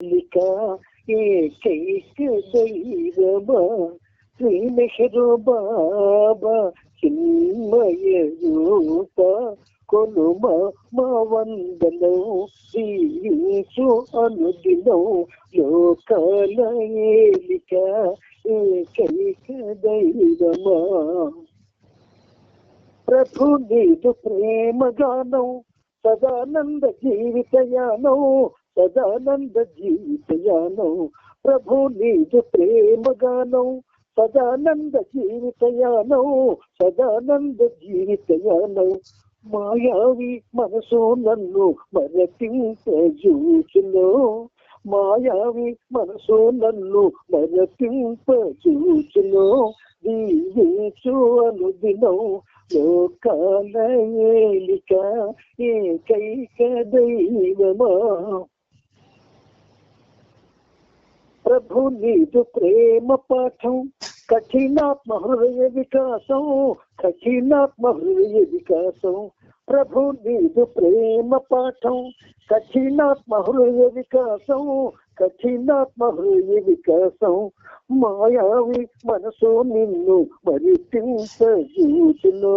లిక ఏకైక దైవమా శ్రీ మెహరు బాబా చిన్మయ రూప కొనుమ మా వందనం జీవించు అనుదినం లోకాల ఏలిక ఏకైక దైవమా. ప్రభు నీదు ప్రేమ గానం సదానంద జీవితయానం సదానంద జీవితయానం. ప్రభు నీదు ప్రేమ గానం సదానంద జీవితయానం సదానంద జీవితయానం. మాయావి మనసు నన్ను మరపింపజూచును మాయావి మనసు నన్ను మరపింపజూచును దీవించు అనుదినం లోకాల ఏలిక ఏకైక దైవమా. ప్రభు నీదు ప్రేమ పాఠం కఠినాత్మ హృదయ వికాసం కఠినాత్మ హృదయ వికాసం. ప్రభు నీదు ప్రేమ పాఠం కఠినాత్మ హృదయ వికాసం కఠినాత్మ హృదయ వికాసం. మాయావి మనసు నిన్ను మరిపింపజూచును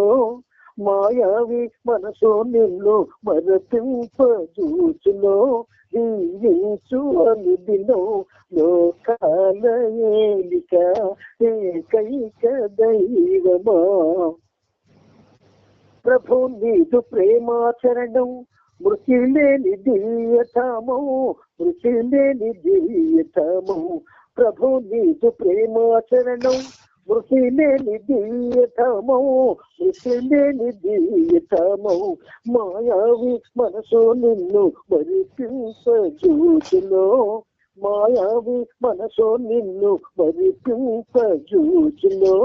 మాయావి మనసు నిన్ను మరపింపజూచును జీవించు అనుదినం లోకాల ఏలిక ఏకైక దైవమా. ప్రభు నీదు ప్రేమాచరణం మృతి లేని దివ్యతామం మృతి లేని దివ్యతామం. ప్రభు నీదు ప్రేమాచరణం మృతి లేని దివ్యతామం మృతి లేని దివ్యతామం. మాయావి మనసు నిన్ను మరిపింపజూచును మాయావి మనసు నిన్ను మరిపింపజూచును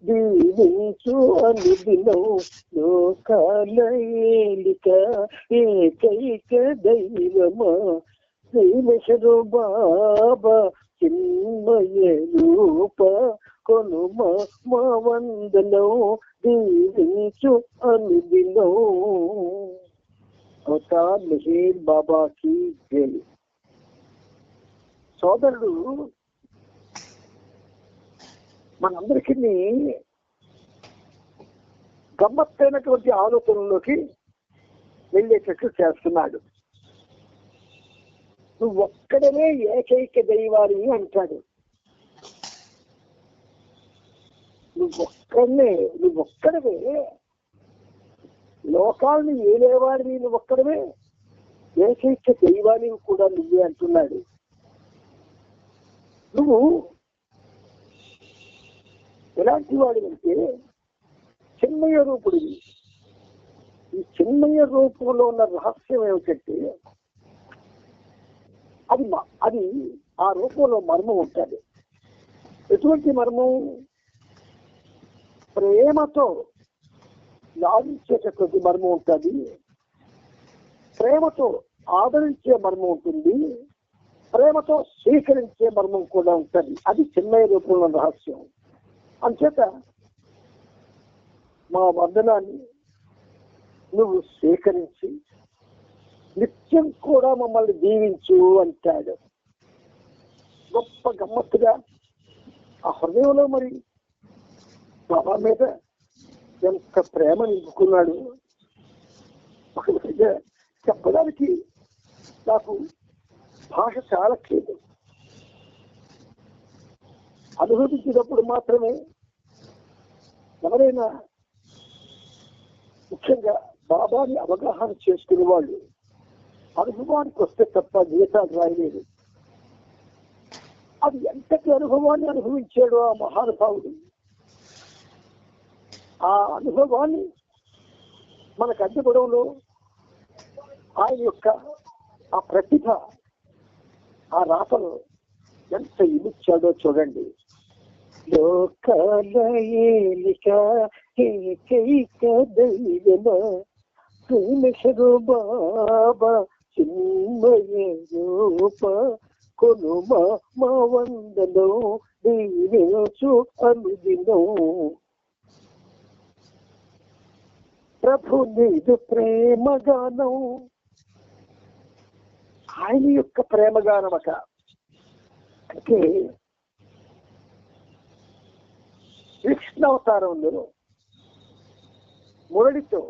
దీవించు అనుదినం లోకాల ఏలిక ఏకైక దైవమా. శ్రీ మెహరు బాబా చిన్మయ రూప కొనుమ మా వందనం దీవించు అనుదినం. అవతార్ మెహర్ బాబాకి జై. సోదరుడు మనందరికీ గమ్మత్తైనటువంటి ఆలోచనలోకి వెళ్ళేటట్లు చేస్తున్నాడు. నువ్వు ఒక్కడనే ఏకైక దైవాన్ని అంటాడు. నువ్వొక్కడవే లోకాలను ఏలేవాడిని నువ్వొక్కడవే ఏకైక దైవాన్ని కూడా నువ్వే అంటున్నాడు. నువ్వు ఎలాంటి వాడివంటే చిన్మయ రూపుడివి. ఈ చిన్మయ రూపంలో ఉన్న రహస్యం ఏమిటంటే అది ఆ రూపంలో మర్మం ఉంటుంది. ఎటువంటి మర్మం? ప్రేమతో లాభించేటటువంటి మర్మం ఉంటుంది, ప్రేమతో ఆదరించే మర్మం ఉంటుంది, ప్రేమతో స్వీకరించే మర్మం కూడా ఉంటుంది. అది చిన్మయ రూపంలో రహస్యం. అంచేత మా వందనాన్ని నువ్వు స్వీకరించి నిత్యం కూడా మమ్మల్ని దీవించు అంటాడు. గొప్ప గమ్మత్తుగా ఆ హృదయంలో మరి బాబా మీద ఎంత ప్రేమ నింపుకున్నాడు. ఒక విధంగా చెప్పడానికి నాకు భాష చాలా లేదు. అనుభవించినప్పుడు మాత్రమే ఎవరైనా ముఖ్యంగా బాబాని అవగాహన చేసుకునే వాళ్ళు అనుభవానికి వస్తే తప్ప గీతాలు రాయలేదు. అది ఎంతటి అనుభవాన్ని అనుభవించాడు ఆ మహానుభావుడు. ఆ అనుభవాన్ని మనకు అందివ్వడంలో ఆయన యొక్క ఆ ప్రతిభ ఆ రాతలో ఎంత ఇచ్చాడో చూడండి. లోకాల ఏలిక ఏకైక దైవమా శ్రీ మెహరు బాబా చిన్మయ రూప కొనుమ మా వందనం దీవించు అనుదినం. ప్రభు నీదు ప్రేమగానం ఆయన యొక్క ప్రేమగానమట. అంటే కృష్ణావతారంలో మురళితో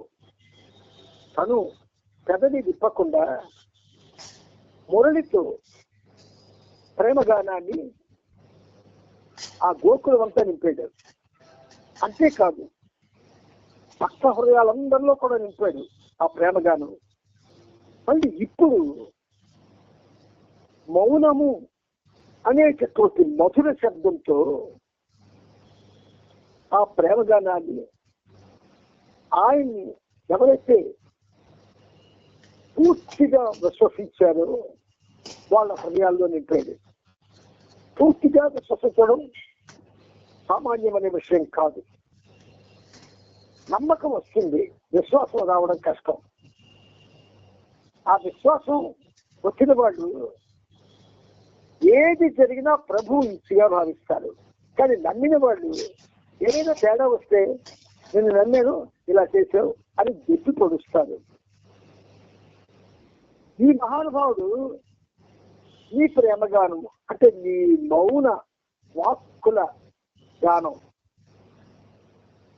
తను పెదవి విప్పకుండా మురళితో ప్రేమగానాన్ని ఆ గోకులం అంతా నింపాడు. అంతేకాదు భక్త హృదయాలందరిలో కూడా నింపాడు ఆ ప్రేమగానం. మళ్ళీ ఇప్పుడు మౌనము అనేటటువంటి మధుర శబ్దంతో ఆ ప్రేమగానాన్ని ఆయన్ని ఎవరైతే పూర్తిగా విశ్వసించారో వాళ్ళ హృదయాల్లో నింపాడు. పూర్తిగా విశ్వసించడం సామాన్యమనే విషయం కాదు. నమ్మకం వస్తుంది, విశ్వాసం రావడం కష్టం. ఆ విశ్వాసం వచ్చిన వాళ్ళు ఏది జరిగినా ప్రభు ఇచ్చిగా భావిస్తారు. కానీ నమ్మిన వాళ్ళు ఏదైనా తేడా వస్తే నేను నమ్మాను, ఇలా చేశావు అని గట్టి పొడుస్తారు. ఈ మహానుభావుడు నీ ప్రేమగానం అంటే నీ మౌన వాక్కుల గానం,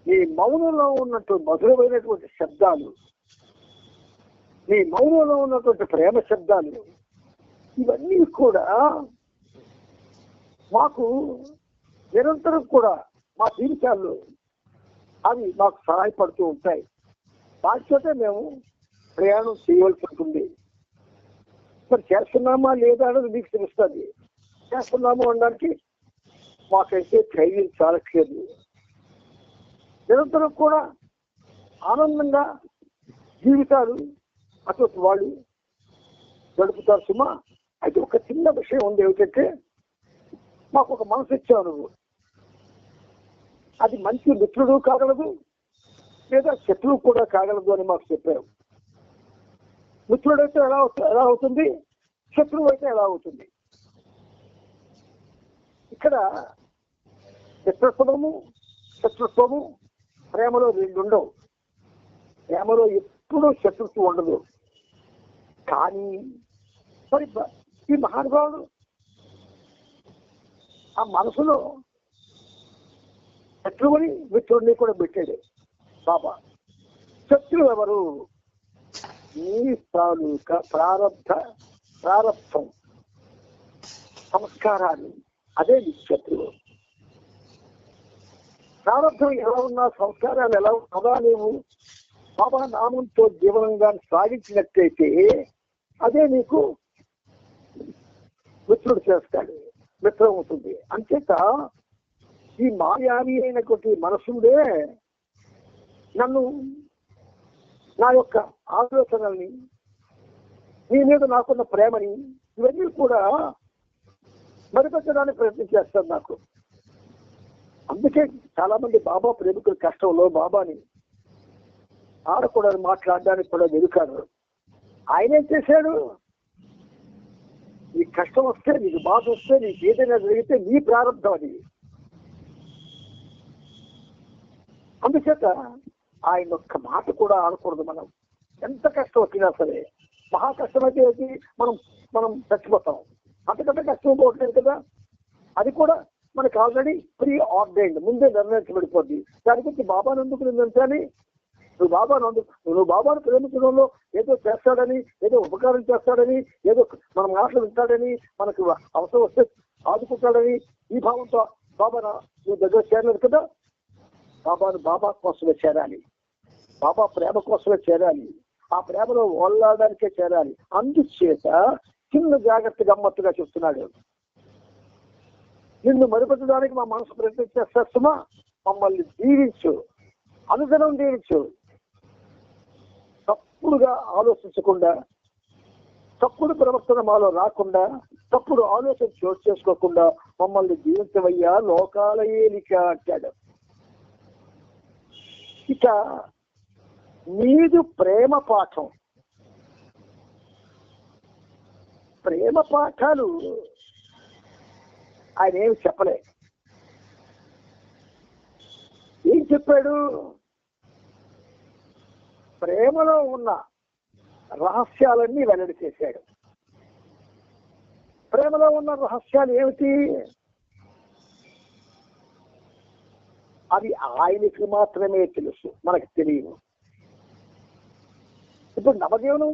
నీ మౌనంలో ఉన్నటువంటి మధురమైనటువంటి శబ్దాలు, నీ మౌనంలో ఉన్నటువంటి ప్రేమ శబ్దాలు, ఇవన్నీ కూడా మాకు నిరంతరం కూడా మా జీవితాల్లో అవి మాకు సహాయపడుతూ ఉంటాయి. వాటితోటే మేము ప్రయాణం చేయవలసి ఉంటుంది. మరి చేస్తున్నామా లేదా అనేది మీకు తెలుస్తుంది. చేస్తున్నాము అనడానికి మాకైతే ధైర్యం చాలట్లేదు. నిరంతరం కూడా ఆనందంగా జీవితాలు అటువంటి వాళ్ళు గడుపుతారు సుమా. అయితే ఒక చిన్న విషయం ఉంది, ఏమిటంటే మాకు ఒక మనసు ఇచ్చావు నువ్వు. అది మంచి మిత్రుడు కాగలదు, లేదా శత్రువు కూడా కాగలదు అని మాకు చెప్పావు. మిత్రుడైతే ఎలా అవుతుంది, శత్రువు అయితే ఎలా అవుతుంది? ఇక్కడ మిత్రత్వము శత్రుత్వము ప్రేమలో రెండు ఉండవు. ప్రేమలో ఎప్పుడూ శత్రుత్వం ఉండదు. కానీ మరి ఈ మహానుభావుడు ఆ మనసులో శత్రువుని మిత్రుడిని కూడా పెట్టాడు బాబా. శత్రువు ఎవరు? నీ తాలూకా ప్రారంభం సంస్కారాలు, అదే నీ శత్రువు. ప్రారంభం ఎలా ఉన్నా, సంస్కారాలు ఎలా ఉన్నా, నీవు బాబా నామంతో జీవనంగా సాగించినట్లయితే అదే నీకు మిత్రుడు చేస్తాడు, మిత్రం అవుతుంది. అంచేత ఈ మాయావి అయినటువంటి మనసుండే నన్ను, నా యొక్క ఆలోచనల్ని, నీ మీద నాకున్న ప్రేమని, ఇవన్నీ కూడా మరిపెట్టడానికి ప్రయత్నం చేస్తాను నాకు. అందుకే చాలా మంది బాబా ప్రేమికుల కష్టంలో బాబాని ఆడకూడని మాట్లాడడానికి కూడా వెనుకాడు. ఆయన ఏం చేశాడు? నీ కష్టం వస్తే, నీకు బాధ వస్తే, నీకు ఏదైనా జరిగితే నీ ప్రారంభం అది. అందుచేత ఆయన ఒక్క మాట కూడా ఆడకూడదు. మనం ఎంత కష్టం వచ్చినా సరే, మహా కష్టమైతే వచ్చి మనం చచ్చిపోతాం. అంతకంటే కష్టం పోవట్లేదు కదా. అది కూడా మనకు ఆల్రెడీ ప్రీ ఆర్డైన్డ్, ముందే నిర్ణయించబడిపోద్ది. దాని గురించి బాబాను ఎందుకు నిందించాలి? నువ్వు బాబాను ప్రేమించడంలో ఏదో చేస్తాడని, ఏదో ఉపకారం చేస్తాడని, ఏదో మన మాటలు వింటాడని, మనకు అవసరం వస్తే ఆదుకుంటాడని ఈ భావంతో బాబా నువ్వు దగ్గర చేరలేదు కదా. బాబాను బాబా కోసమే చేరాలి, బాబా ప్రేమ కోసమే చేరాలి, ఆ ప్రేమలో ఓళ్ళడానికే చేరాలి. అందుచేత చిన్న జాగ్రత్త గమ్మత్తుగా చెప్తున్నాడు. నిన్ను మరిపెట్టడానికి మా మనసు ప్రయత్నం చేస్తామా, మమ్మల్ని దీవించు, అనుదినం దీవించు. తప్పుడుగా ఆలోచించకుండా, తప్పుడు ప్రవర్తన మాలో రాకుండా, తప్పుడు ఆలోచన చోటు చేసుకోకుండా మమ్మల్ని జీవించవయ్యా లోకాల ఏలిక అంటాడు. ఇక నీదు ప్రేమ పాఠం, ప్రేమ పాఠాలు ఆయన ఏమి చెప్పలే. ఏం చెప్పాడు? ప్రేమలో ఉన్న రహస్యాలన్నీ వెల్లడి చేశాడు. ప్రేమలో ఉన్న రహస్యాలు ఏమిటి? అది ఆయనకి మాత్రమే తెలుసు, మనకు తెలియదు. ఇప్పుడు నవజీవనం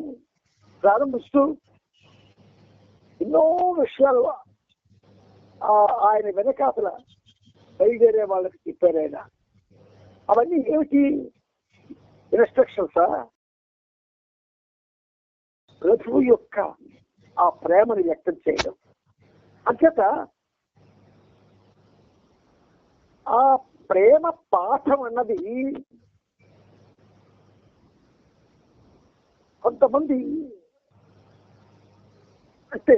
ప్రారంభిస్తూ ఎన్నో విషయాలు ఆయన వెనకాతల బయలుదేరే వాళ్ళకి చెప్పారు ఆయన. అవన్నీ ఏమిటి? ఇన్స్ట్రక్షన్సా? ప్రభువు యొక్క ఆ ప్రేమను వ్యక్తం చేయడం. అంచేత ఆ ప్రేమ పాఠం అన్నది కొంతమంది అంటే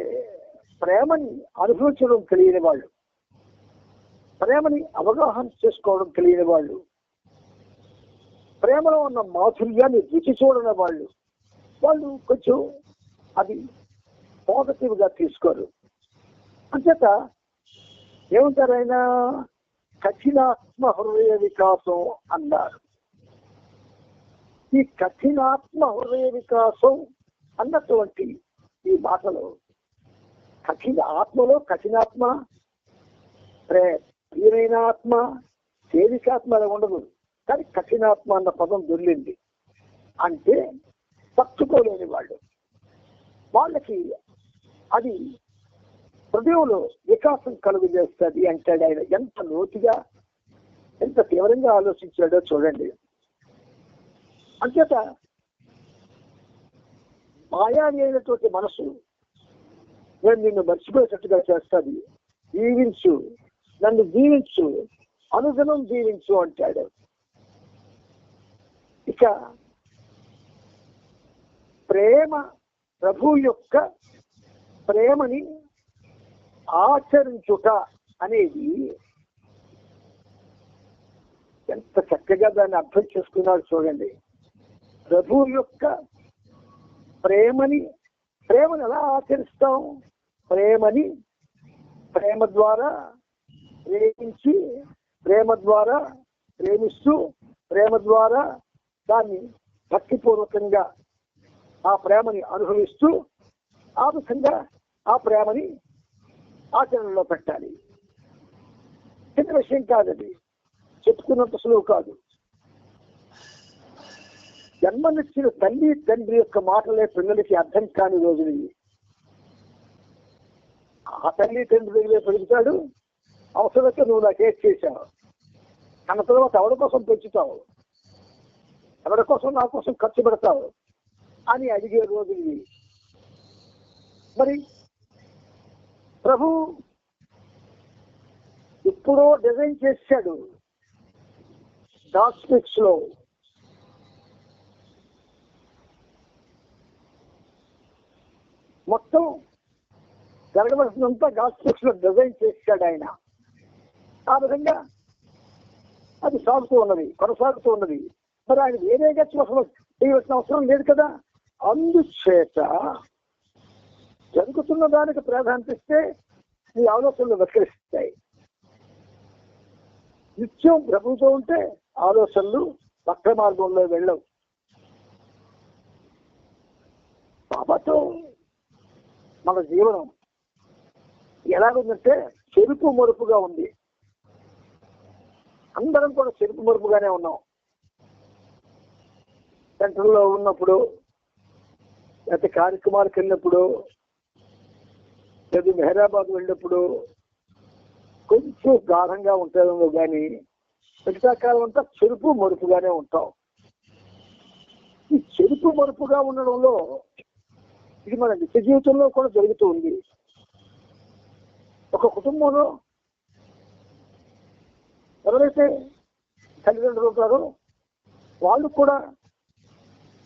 ప్రేమని అనుభవించడం తెలియని వాళ్ళు, ప్రేమని అవగాహన చేసుకోవడం తెలియని వాళ్ళు, ప్రేమలో ఉన్న మాధుర్యాన్ని రుచి చూడని వాళ్ళు కొంచెం అది పాజిటివ్ గా తీసుకోరు. అంచేత ఏమంటారు ఆయన? కఠినాత్మ హృదయ వికాసం అన్నారు. ఈ కఠినాత్మ హృదయ వికాసం అన్నటువంటి ఈ మాటలో ఆత్మలో కఠినాత్మ, ప్రియమైన ఆత్మ, సేవికాత్మ అలా ఉండదు. కానీ కఠినాత్మ అన్న పదం దొర్లింది. అంటే తట్టుకోలేని వాళ్ళకి అది హృదయంలో వికాసం కలుగు చేస్తుంది అంటాడు ఆయన. ఎంత లోతుగా, ఎంత తీవ్రంగా ఆలోచించాడో చూడండి. అంచేత మాయావి అయినటువంటి మనసు నేను నిన్ను మర్చిపోయేటట్టుగా చేస్తుంది. దీవించు, నన్ను దీవించు, అనుదినం దీవించు అంటాడు. ఇక ప్రేమ, ప్రభు యొక్క ప్రేమని ఆచరించుట అనేది ఎంత చక్కగా దాన్ని అర్థం చేసుకున్నాడు చూడండి. ప్రభు యొక్క ప్రేమని ఎలా ఆచరిస్తాం? ప్రేమ ద్వారా ప్రేమించి, ప్రేమ ద్వారా ప్రేమిస్తూ, ప్రేమ ద్వారా దాన్ని భక్తిపూర్వకంగా ఆ ప్రేమని అనుభవిస్తూ ఆ విధంగా ఆ ప్రేమని ఆచరణలో పెట్టాలి. చిన్న విషయం కాదది, చెప్పుకున్నంత సులువు కాదు. జన్మనిచ్చిన తల్లి తండ్రి యొక్క మాటలే పిల్లలకి అర్థం కాని రోజులు ఇవి. ఆ తల్లి తండ్రి దగ్గరే పెరుగుతాడు. అవసరమైతే నువ్వు నాకేం చేశావు, తన తర్వాత ఎవరి కోసం పెంచుతావు, ఎవరి కోసం నా కోసం ఖర్చు పెడతావు అని అడిగే రోజులు ఇవి. మరి ప్రభు ఎప్పుడో డిజైన్ చేశాడు గాస్పిక్స్ లో. మొత్తం జరగవలసినంతా గాస్పిక్స్ లో డిజైన్ చేశాడు ఆయన. ఆ విధంగా అది సాగుతూ ఉన్నది, కొనసాగుతూ ఉన్నది. మరి ఆయన వేరేగా చేయవలసిన అవసరం లేదు కదా. అందుచేత జరుగుతున్న దానికి ప్రాధాన్యత ఇస్తే ఈ ఆలోచనలు వక్రిస్తాయి. నిత్యం ప్రభుతో ఉంటే ఆలోచనలు వక్ర మార్గంలో వెళ్ళవు. బాబాతో మన జీవనం ఎలాగుందంటే చెరుపు మరుపుగా ఉంది. అందరం కూడా చెరుపు మరుపుగానే ఉన్నాం. సెంటర్లో ఉన్నప్పుడు, లేకపోతే కార్యక్రమాలకు వెళ్ళినప్పుడు, లేదా మెహరాబాద్ వెళ్ళినప్పుడు కొంచెం గాఢంగా ఉంటామేమో కానీ మిగతాకాలం అంతా చెరుపు మరుపుగానే ఉంటాం. ఈ చెరుపు మరుపుగా ఉండడంలో ఇది మన నిత్య జీవితంలో కూడా జరుగుతూ ఉంది. ఒక కుటుంబంలో ఎవరైతే తల్లిదండ్రులు ఉంటారో వాళ్ళు కూడా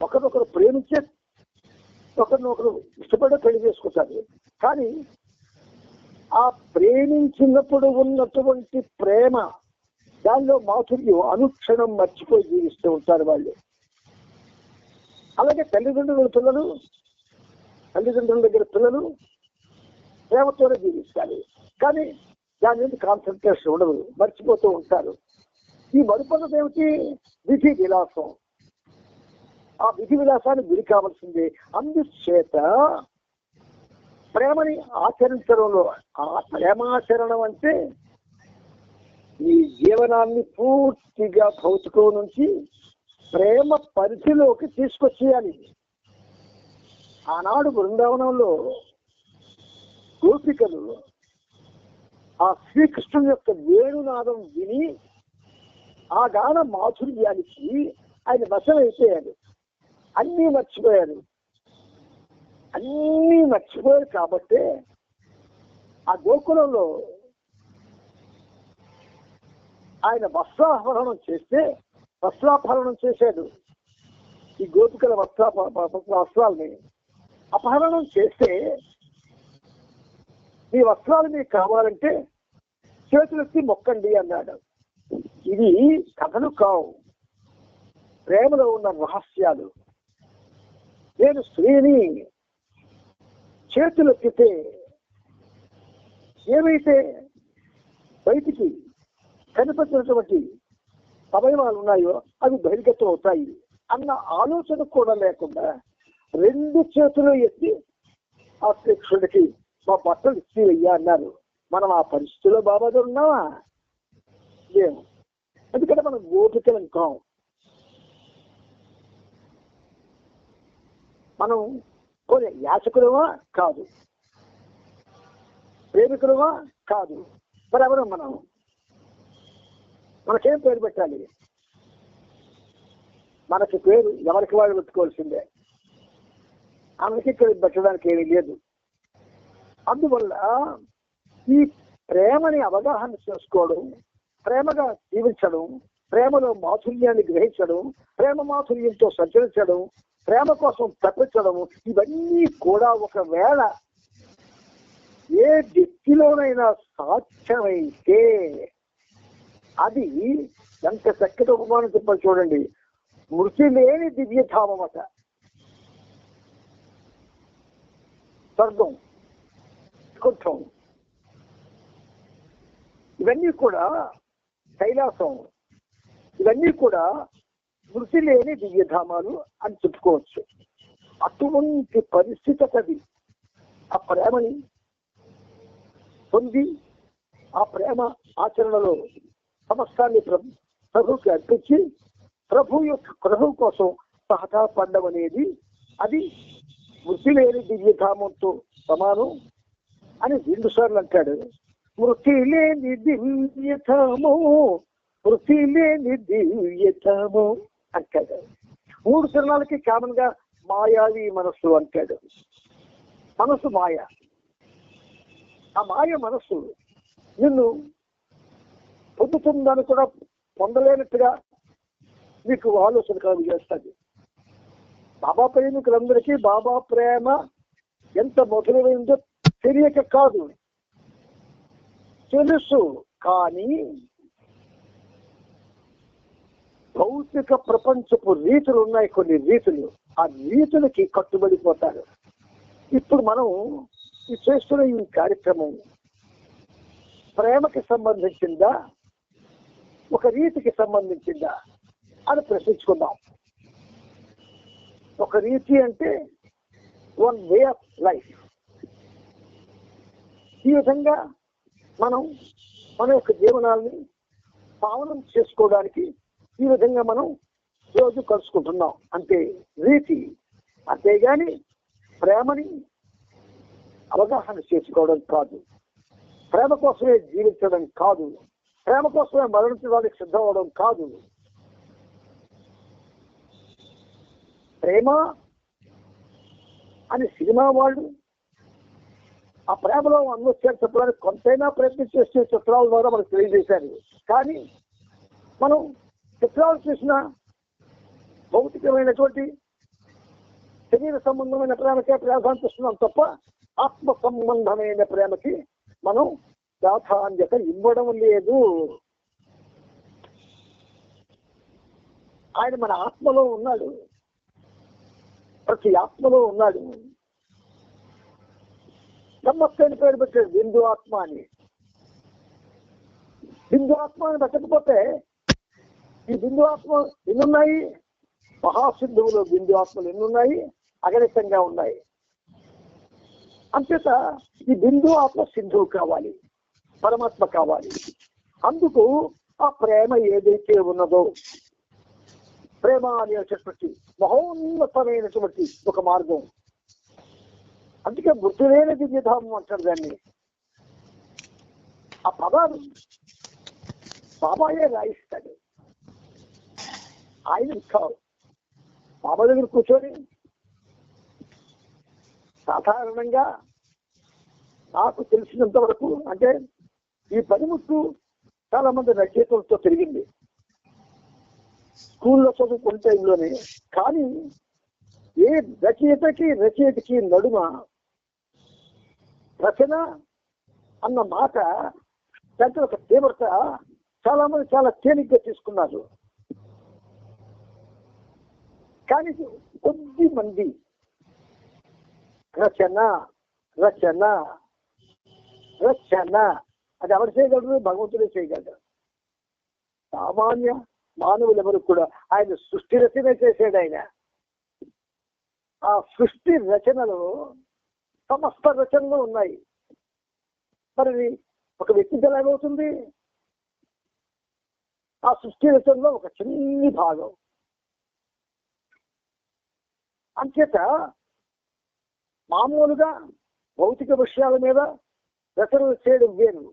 ఒకరినొకరు ప్రేమించే, ఒకరినొకరు ఇష్టపడే పెళ్లి చేసుకుంటారు. కానీ ఆ ప్రేమించినప్పుడు ఉన్నటువంటి ప్రేమ, దానిలో మాధుర్యం అనుక్షణం మర్చిపోయి జీవిస్తూ ఉంటారు వాళ్ళు. అలాగే తల్లిదండ్రుల దగ్గర పిల్లలు ప్రేమతోనే జీవిస్తారు. కానీ దాని మీద కాన్సన్ట్రేషన్ ఉండదు, మర్చిపోతూ ఉంటారు. ఈ మరుపన్నది ఏమిటి? విధి విలాసం. ఆ విధి విలాసాన్ని గురి కావాల్సిందే. అందుచేత ప్రేమని ఆచరించడంలో, ఆ ప్రేమాచరణం అంటే ఈ జీవనాన్ని పూర్తిగా భౌతికం నుంచి ప్రేమ పరిధిలోకి తీసుకొచ్చేయాలి. ఆనాడు బృందావనంలో గోపికలు ఆ శ్రీకృష్ణుని యొక్క వేణునాదం విని ఆ గాన మాధుర్యానికి ఆయన వశమైపోయారు. అన్నీ మర్చిపోయారు. అన్నీ మర్చిపోయారు కాబట్టి ఆ గోకులంలో ఆయన వస్త్రాపహరణం చేశాడు. ఈ గోపికల వస్త్రాలని అపహరణం చేస్తే, మీ వస్త్రాలు మీకు కావాలంటే చేతులెత్తి మొక్కండి అన్నాడు. ఇది కథలు కావు, ప్రేమలో ఉన్న రహస్యాలు. నేను స్త్రీని చేతులెత్తితే ఏవైతే బయటికి కనిపించినటువంటి అవయవాలు ఉన్నాయో అవి బహిర్గతం అవుతాయి అన్న ఆలోచన కూడా లేకుండా 2 చేతులు ఎత్తి ఆ కృష్ణుడికి మా బట్టలు ఇచ్చి వెయ్యా అన్నారు. మనం ఆ పరిస్థితిలో బాబాగా ఉన్నావా? లేము. ఎందుకంటే మనం గోపికలం కాం. మనం కొన్ని యాచకులమా? కాదు. ప్రేమికులమా? కాదు. మరి ఎవరు మనం? మనకేం పేరు పెట్టాలి? మనకి పేరు ఎవరికి వాళ్ళు పెట్టుకోవాల్సిందే. ఆమెకి ఇక్కడ పెట్టడానికి ఏమీ లేదు. అందువల్ల ఈ ప్రేమని అవగాహన చేసుకోవడం, ప్రేమగా జీవించడం, ప్రేమలో మాధుర్యాన్ని గ్రహించడం, ప్రేమ మాధుర్యంతో సంచరించడం, ప్రేమ కోసం తప్పించడం, ఇవన్నీ కూడా ఒకవేళ ఏ వ్యక్తిలోనైనా సాధ్యమైతే అది ఎంత చక్కటి ఉపమానం చెప్పాలి చూడండి. మృతి లేని దివ్యధామం అట. స్వర్గం, వైకుంఠం, ఇవన్నీ కూడా కైలాసం, ఇవన్నీ కూడా మృతి లేని దివ్యధామాలు అని చెప్పుకోవచ్చు. అటువంటి పరిస్థితి అది. ఆ ప్రేమని పొంది ఆ ప్రేమ ఆచరణలో సమస్తాన్ని ప్రభుకి అర్పించి ప్రభు కోసం సహకారపడడం అనేది అది మృతి లేని దివ్యధామంతో సమానం అని 2 సార్లు అంటాడు. మృతి లేని దివ్యధామో, మృతి లేని దివ్యధామో అంటాడు. 3 చరణాలకి కామన్ గా మాయావి మనస్సు అంటాడు. మనస్సు మాయ. ఆ మాయ మనస్సు నిన్ను పొందుతుందని కూడా పొందలేనట్టుగా మీకు ఆలోచన కలుగు చేస్తుంది. బాబా ప్రేమికులందరికీ బాబా ప్రేమ ఎంత మధురమైందో తెలియక కాదు, తెలుసు. కానీ భౌతిక ప్రపంచపు రీతులు ఉన్నాయి, కొన్ని రీతులు. ఆ రీతులకి కట్టుబడిపోతారు. ఇప్పుడు మనం చేస్తున్న ఈ కార్యక్రమం ప్రేమకి సంబంధించిందా, ఒక రీతికి సంబంధించిందా అని ప్రశ్నించుకుందాం. ఒక రీతి అంటే 1 వే ఆఫ్ లైఫ్. ఈ విధంగా మనం మన యొక్క జీవనాన్ని పావనం చేసుకోవడానికి ఈ విధంగా మనం రోజు కలుసుకుంటున్నాం. అంటే రీతి. అంతేగాని ప్రేమని అవగాహన చేసుకోవడం కాదు, ప్రేమ కోసమే జీవించడం కాదు, ప్రేమ కోసమే మరణించడానికి సిద్ధం అవడం కాదు. ప్రేమ అని సినిమా వాళ్ళు ఆ ప్రేమలో అన్వచ్చారు చెప్పడానికి కొంతైనా ప్రయత్నం చేసే చిత్రాల ద్వారా మనకు తెలియజేశారు. కానీ మనం చిత్రాలు చూసిన భౌతికమైనటువంటి శరీర సంబంధమైన ప్రేమకే ప్రాధాన్యస్తున్నాం తప్ప ఆత్మ సంబంధమైన ప్రేమకి మనం ప్రాధాన్యత ఇవ్వడం లేదు. ఆయన మన ఆత్మలో ఉన్నాడు, ప్రతి ఆత్మలో ఉన్నాడు. నమ్మకమైన పేరు పెట్టాడు బిందు ఆత్మ అని. బిందు ఆత్మ అని పెట్టకపోతే ఈ బిందు ఆత్మ ఎన్నున్నాయి? మహాసింధువులో బిందు ఆత్మలు ఎన్నున్నాయి? అగణితంగా ఉన్నాయి. అంచేత ఈ బిందు ఆత్మ సింధువు కావాలి, పరమాత్మ కావాలి. అందుకు ఆ ప్రేమ ఏదైతే ఉన్నదో, ప్రేమ అనేటటువంటి మహోన్నతమైనటువంటి ఒక మార్గం. అందుకే మృతులైన దివ్యధామం అంటారు దాన్ని. ఆ పదాలు బాబాయే రాయిస్తాడు, ఆయన కావు. బాబా దగ్గర కూర్చొని సాధారణంగా నాకు తెలిసినంత వరకు, అంటే ఈ పనిముట్టు చాలా మంది రచయితలతో తిరిగింది స్కూల్లో చదువుకునే టైంలోనే. కానీ ఏ రచయితకి నడుమ రచన అన్న మాట దాంట్లో ఒక తీవ్రత చాలా మంది చాలా తేలిగ్గా తీసుకున్నారు. కానీ కొద్ది మంది రచన రచన రచన అది ఎవరు చేయగలరు? భగవంతుడే చేయగలరు. సామాన్య మానవులు ఎవరు కూడా ఆయన సృష్టి రచన చేసాడు. ఆయన ఆ సృష్టి రచనలో సమస్త రచనలు ఉన్నాయి. మరి ఒక వ్యక్తి ఎలాగవుతుంది? ఆ సృష్టి రచనలో ఒక చిన్ని భాగం. అంచేత మామూలుగా భౌతిక విషయాల మీద రచనలు చేయడం వేరు.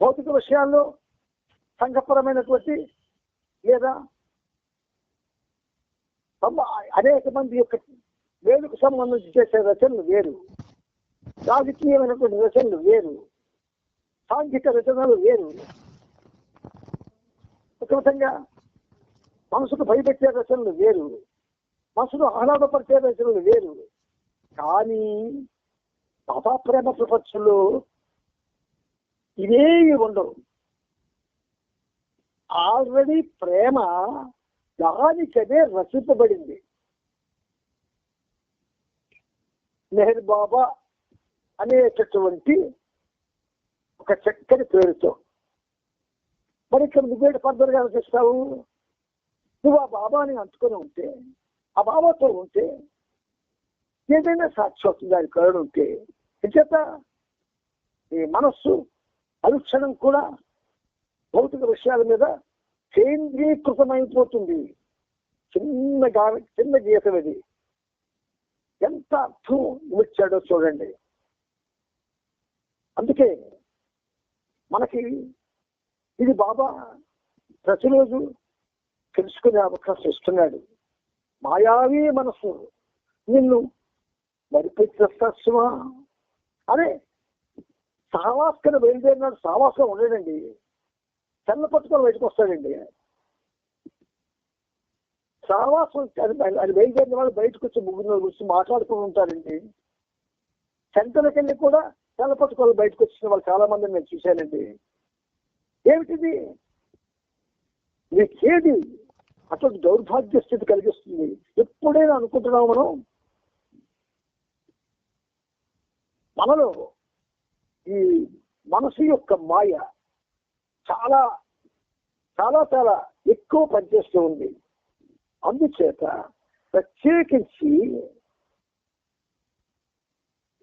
భౌతిక విషయాల్లో సంఘపరమైనటువంటి లేదా అనేక మంది యొక్క వేలుకు సంబంధించి చేసే రచనలు వేరు, రాజకీయమైనటువంటి రచనలు వేరు, సాంఘిక రచనలు వేరు. ఒక విధంగా మనసుకు భయపెట్టే రచనలు వేరు, మనసును ఆహ్లాదపరిచే రచనలు వేరు. కానీ బాబా ప్రేమ ప్రపంచంలో ఇవేవి ఉండవు. ఆల్రెడీ ప్రేమ దానికదే రచింపబడింది. మెహర్ బాబా అనేటటువంటి ఒక చక్కని పేరుతో. మరి ఇక్కడ నువ్వేడు ఫర్దర్గా చేస్తావు? నువ్వు ఆ బాబాని అంటుకొని ఉంటే, ఆ బాబాతో ఉంటే ఏదైనా సాక్షి అవుతుంది. దాని కరుణ ఉంటే చేత ఈ మనస్సు అనుక్షణం కూడా భౌతిక విషయాల మీద కేంద్రీకృతమైపోతుంది. చిన్న గీతం ఇది ఎంత అర్థం ఇచ్చాడో చూడండి. అందుకే మనకి ఇది బాబా ప్రతిరోజు తెలుసుకునే అవకాశం ఇస్తున్నాడు. మాయావి మనసు నిన్ను మరిపెట్టేస్తామా అనే సహవాసన బయలుదేరినాడు. సహవాసం ఉండడండి, చెల్ల పట్టుకొని బయటకు వస్తాడండి. సహవాసం అది బయలుదేరిన వాళ్ళు బయటకు వచ్చి ముగ్గురు గురించి మాట్లాడుతూ ఉంటారండి. సెంటర్లకెళ్ళి కూడా చెల్ల పట్టుకొని బయటకు వచ్చిన వాళ్ళు చాలా మందిని నేను చూశానండి. ఏమిటిది? నీకేది అటువంటి దౌర్భాగ్య స్థితి కలిగిస్తుంది? ఎప్పుడైనా అనుకుంటున్నావు మనం మనలో ఈ మనసు యొక్క మాయ చాలా చాలా చాలా ఎక్కువ పనిచేస్తూ ఉంది. అందుచేత ప్రత్యేకించి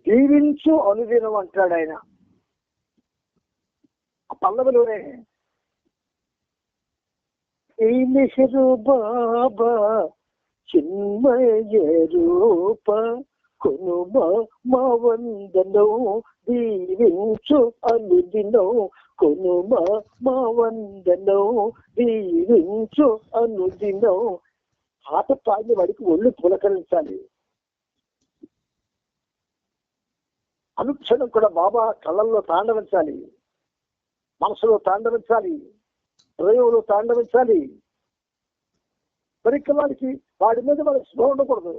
జీవించు అనుదినం అంటాడు ఆయన. ఆ పల్లవిలోనే బాబా చిన్మయ రూప కొనుమ మా వందనం దీవించు అనుదినం, కొనుమ మా వందనం దీవించు అనుదినం. పాట పాడిన వాడికి ఒళ్ళు పులకరించాలి. అనుక్షణం కూడా బాబా కళ్ళల్లో తాండవించాలి, మనసులో తాండవించాలి, హృదయంలో తాండవించాలి. మరిక వాడికి వాడి మీద మనకు స్పృహ ఉండకూడదు.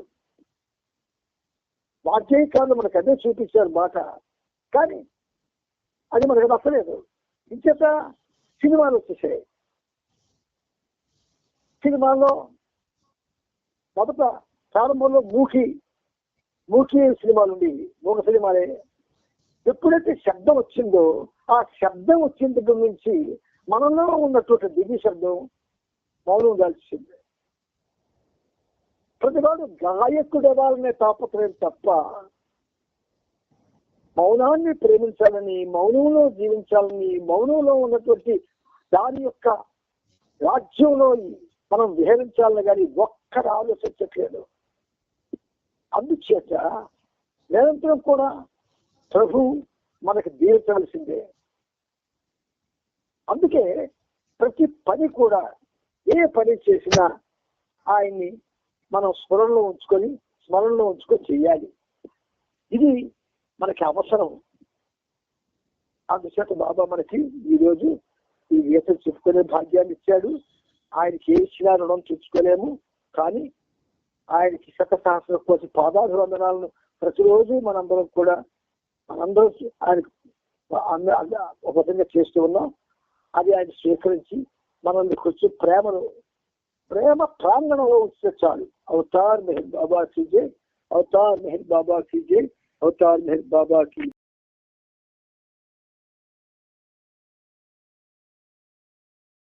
వాద్యకారులు మనకు అదే చూపించారు మాట, కానీ అది మనకు నచ్చలేదు. ఇంచేత సినిమాలు వచ్చేసాయి. సినిమాల్లో మొదట ప్రారంభంలో మూకీ సినిమాలు ఉండేవి, మూగ సినిమాలే. ఎప్పుడైతే శబ్దం వచ్చిందో ఆ శబ్దం వచ్చిన దగ్గర నుంచి మనలో ఉన్నటువంటి దివ్య శబ్దం మౌనం దాల్చింది. ప్రతివాడు గాయకుడవ్వాలనే తాపత్రయం తప్ప మౌనాన్ని ప్రేమించాలని, మౌనంలో జీవించాలని, మౌనంలో ఉన్నటువంటి దాని యొక్క రాజ్యంలో మనం విహరించాలని కానీ ఒక్కరు ఆలోచించట్లేదు. అందుచేత నిరంతరం కూడా ప్రభు మనకి దీవించవలసిందే. అందుకే ప్రతి పని కూడా, ఏ పని చేసినా ఆయన్ని మనం స్మరణలో ఉంచుకొని చేయాలి. ఇది మనకి అవసరం. అందుచేత బాబా మనకి ఈరోజు ఈ గీతలు చెప్పుకునే భాగ్యాన్ని ఇచ్చాడు. ఆయనకి ఏ ఇచ్చినా రుణం తెచ్చుకోలేము. కానీ ఆయనకి శతసహస్ర కోటి పాదాభివందనాలను ప్రతిరోజు మనందరం ఆయనకు ఒక విధంగా చేస్తూ ఉన్నాం. అది ఆయన స్వీకరించి మనల్ని కొంచెం ప్రేమ ప్రాంగణంలో ఉంచితే చాలు. అవతార్ మెహర్ బాబా కీ జై, అవతార్ మెహర్ బాబా కీ జై, అవతార్ మెహర్ బాబా కీ